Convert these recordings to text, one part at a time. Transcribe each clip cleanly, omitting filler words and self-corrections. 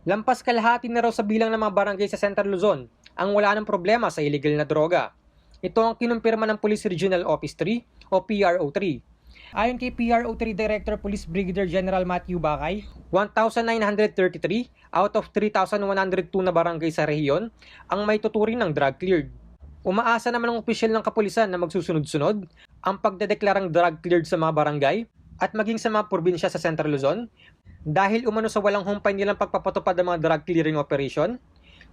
Lampas kalahati na raw sa bilang ng mga barangay sa Central Luzon ang wala ng problema sa illegal na droga. Ito ang kinumpirma ng Police Regional Office 3 o PRO3. Ayon kay PRO3 Director Police Brigadier General Matthew Bakay, 1,933 out of 3,102 na barangay sa rehiyon ang may tuturing ng drug cleared. Umaasa naman ang opisyal ng kapulisan na magsusunod-sunod ang pagdedeklarang drug cleared sa mga barangay at maging sa mga probinsya sa Central Luzon dahil umano sa walang humpay nilang pagpapatupad ng mga drug clearing operation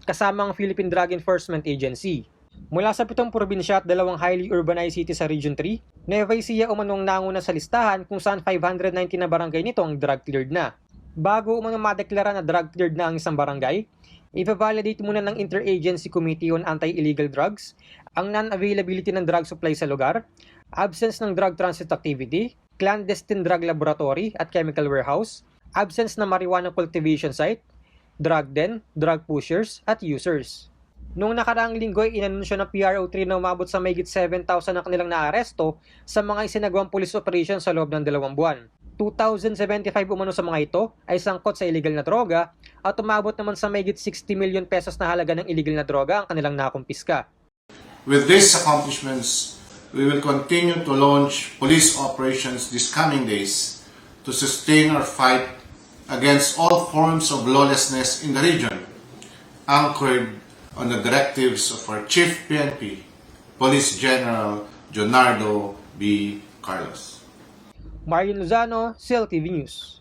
kasama ang Philippine Drug Enforcement Agency. Mula sa 7 probinsya at 2 highly urbanized cities sa Region 3, Nueva Ecija umanong nanguna sa listahan kung saan 590 na barangay nito ang drug cleared na. Bago umanong madeklara na drug cleared na ang isang barangay, i-validate muna ng Interagency Committee on Anti-Illegal Drugs ang non-availability ng drug supply sa lugar, absence ng drug transit activity, clandestine drug laboratory at chemical warehouse, absence ng marijuana cultivation site, drug den, drug pushers at users. Noong nakaraang linggo ay inanunsyo ng PRO3 na umabot sa mahigit 7,000 na kanilang naaresto sa mga isinagawang police operation sa loob ng 2 buwan. 2,075 umano sa mga ito ay sangkot sa illegal na droga at umabot naman sa mahigit 60 million pesos na halaga ng illegal na droga ang kanilang nakumpiska. With these accomplishments, we will continue to launch police operations these coming days to sustain our fight against all forms of lawlessness in the region, anchored on the directives of our Chief PNP, Police General Jonardo B. Carlos. Marion Lozano, CEL TV News.